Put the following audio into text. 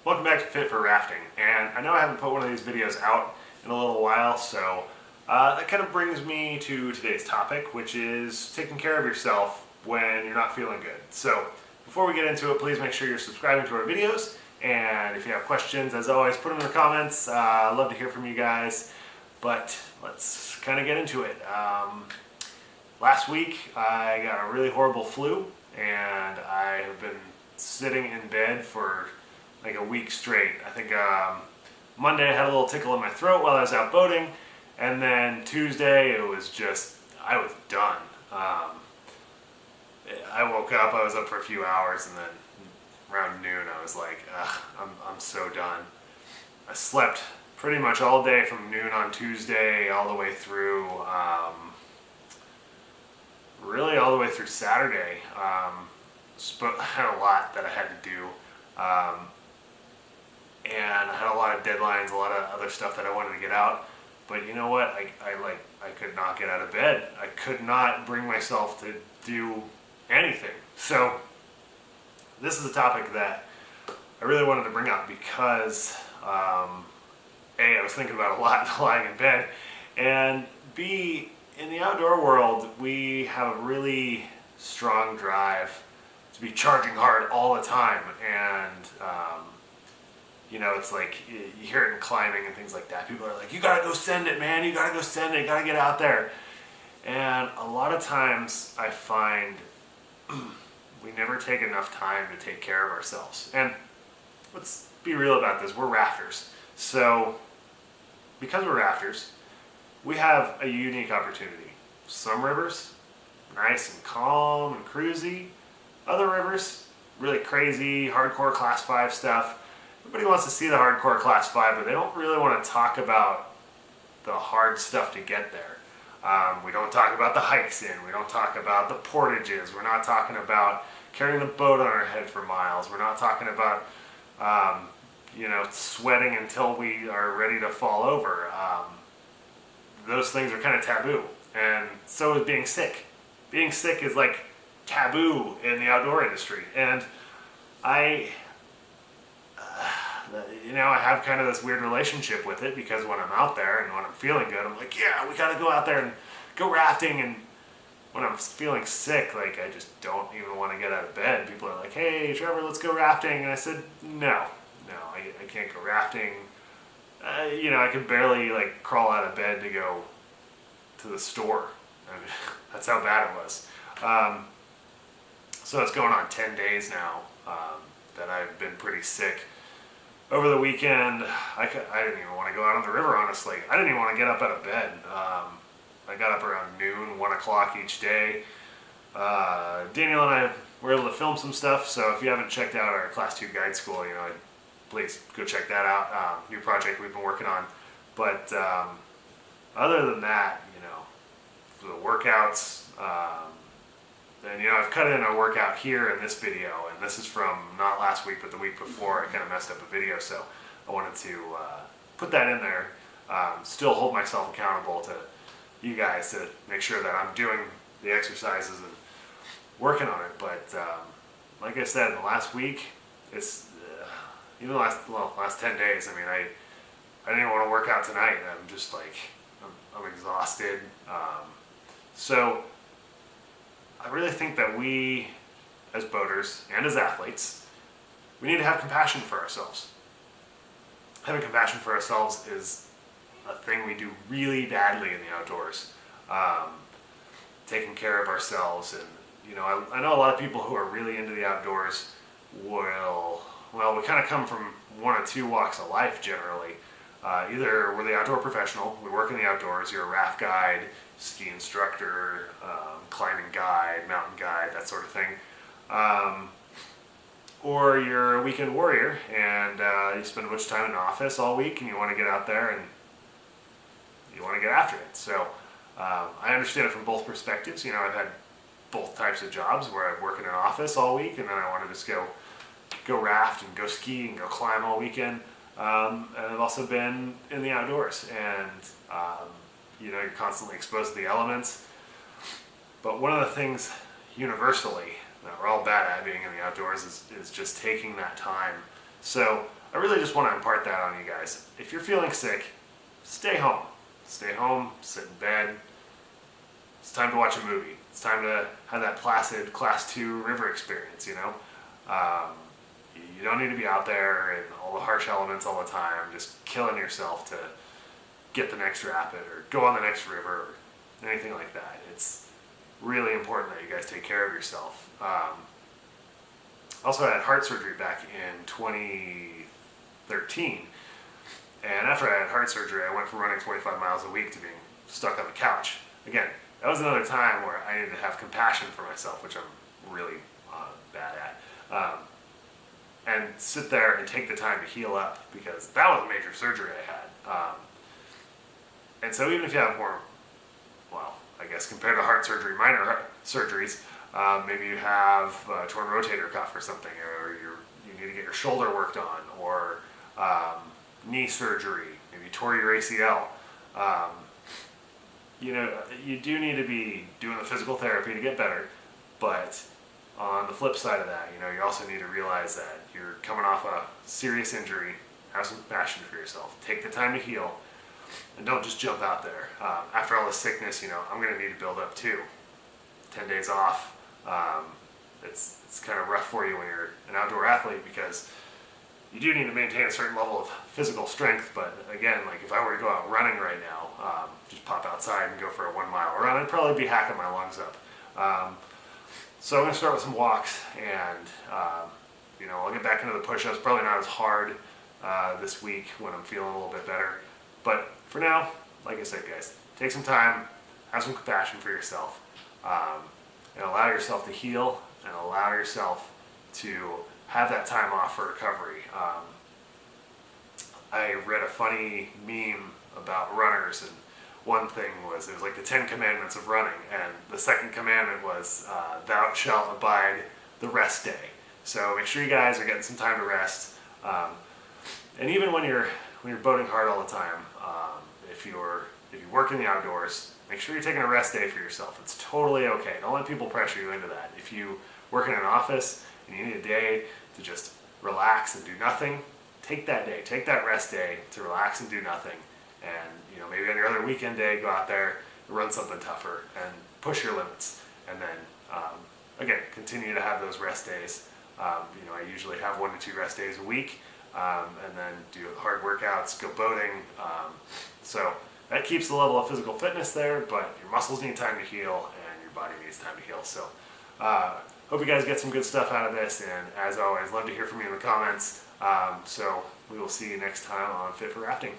Welcome back to Fit for Rafting, and I know I haven't put one of these videos out in a little while, so that kind of brings me to today's topic, which is taking care of yourself when you're not feeling good. So before we get into it, please make sure you're subscribing to our videos, and if you have questions, as always, put them in the comments. I'd love to hear from you guys, but let's kind of get into it. Last week I got a really horrible flu, and I have been sitting in bed for like a week straight. I think Monday I had a little tickle in my throat while I was out boating, and then Tuesday it was just, I was done. I woke up, I was up for a few hours, and then around noon I was like, I'm so done. I slept pretty much all day from noon on Tuesday all the way through, really all the way through Saturday. I had a lot that I had to do. And I had a lot of deadlines, a lot of other stuff that I wanted to get out. But you know what? I could not get out of bed. I could not bring myself to do anything. So this is a topic that I really wanted to bring up because A, I was thinking about a lot lying in bed, and B, in the outdoor world, we have a really strong drive to be charging hard all the time, and you know, it's like, you hear it in climbing and things like that. People are like, you gotta go send it, man. You gotta go send it. You gotta get out there. And a lot of times I find we never take enough time to take care of ourselves. And let's be real about this. We're rafters. So because we're rafters, we have a unique opportunity. Some rivers, nice and calm and cruisy. Other rivers, really crazy, hardcore class 5 stuff. Everybody wants to see the hardcore class 5, but they don't really want to talk about the hard stuff to get there. We don't talk about the hikes in. We don't talk about the portages. We're not talking about carrying the boat on our head for miles. We're not talking about, you know, sweating until we are ready to fall over. Those things are kind of taboo, and so is being sick. Being sick is like taboo in the outdoor industry, and you know, I have kind of this weird relationship with it, because when I'm out there and when I'm feeling good, I'm like, yeah, we gotta go out there and go rafting. And when I'm feeling sick, like, I just don't even want to get out of bed. People are like, hey, Trevor, let's go rafting. And I said, no, I can't go rafting. You know, I could barely like crawl out of bed to go to the store. I mean, that's how bad it was. So it's going on 10 days now that I've been pretty sick. Over the weekend, I didn't even want to go out on the river, honestly. I didn't even want to get up out of bed. I got up around noon, 1 o'clock each day. Daniel and I were able to film some stuff, so if you haven't checked out our Class 2 guide school, you know, please go check that out. New project we've been working on. But other than that, you know, the workouts, and you know, I've cut in a workout here in this video, and this is from not last week but the week before. I kind of messed up a video, so I wanted to put that in there. Still hold myself accountable to you guys to make sure that I'm doing the exercises and working on it. But like I said, in the last week, it's even the last 10 days. I mean, I didn't even want to work out tonight. I'm just like, I'm exhausted. So I really think that we, as boaters and as athletes, we need to have compassion for ourselves. Having compassion for ourselves is a thing we do really badly in the outdoors. Taking care of ourselves, and you know, I know a lot of people who are really into the outdoors will, well, we kind of come from one or two walks of life generally. Either we're the outdoor professional, we work in the outdoors, you're a raft guide, ski instructor, climbing guide, mountain guide, that sort of thing. Or you're a weekend warrior, and you spend a bunch of time in the office all week, and you want to get out there and you want to get after it. So I understand it from both perspectives. You know, I've had both types of jobs where I work in an office all week, and then I want to just go raft and go ski and go climb all weekend. And I've also been in the outdoors, and you know, you're constantly exposed to the elements. But one of the things universally that we're all bad at being in the outdoors is just taking that time. So I really just want to impart that on you guys. If you're feeling sick, stay home. Stay home, sit in bed. It's time to watch a movie. It's time to have that placid Class 2 river experience, you know? You don't need to be out there in all the harsh elements all the time, just killing yourself to get the next rapid or go on the next river or anything like that. It's really important that you guys take care of yourself. Also, I had heart surgery back in 2013. And after I had heart surgery, I went from running 25 miles a week to being stuck on the couch. Again, that was another time where I needed to have compassion for myself, which I'm really bad at. And sit there and take the time to heal up, because that was a major surgery I had. And so even if you have more, well, I guess compared to heart surgery, minor heart surgeries, maybe you have a torn rotator cuff or something, or you need to get your shoulder worked on, or knee surgery, maybe you tore your ACL. You do need to be doing the physical therapy to get better, but on the flip side of that, you also need to realize that you're coming off a serious injury. Have some compassion for yourself. Take the time to heal, and don't just jump out there. After all the sickness, I'm going to need to build up too. 10 days off. It's kind of rough for you when you're an outdoor athlete, because you do need to maintain a certain level of physical strength. But again, like if I were to go out running right now, just pop outside and go for a 1 mile run, I'd probably be hacking my lungs up. So I'm going to start with some walks, and I'll get back into the push-ups. Probably not as hard this week when I'm feeling a little bit better. But for now, like I said, guys, take some time, have some compassion for yourself, and allow yourself to heal, and allow yourself to have that time off for recovery. I read a funny meme about runners, and one thing was, it was like the 10 commandments of running, and the second commandment was, thou shalt abide the rest day. So make sure you guys are getting some time to rest. And even when you're boating hard all the time, if you work in the outdoors, make sure you're taking a rest day for yourself. It's totally okay. Don't let people pressure you into that. If you work in an office and you need a day to just relax and do nothing, take that day. Take that rest day to relax and do nothing. And maybe on your other weekend day, go out there, run something tougher, and push your limits. And then again, continue to have those rest days. I usually have 1 to 2 rest days a week, and then do hard workouts, go boating. So that keeps the level of physical fitness there, but your muscles need time to heal, and your body needs time to heal. So hope you guys get some good stuff out of this, and as always, love to hear from you in the comments. So we will see you next time on Fit for Rafting.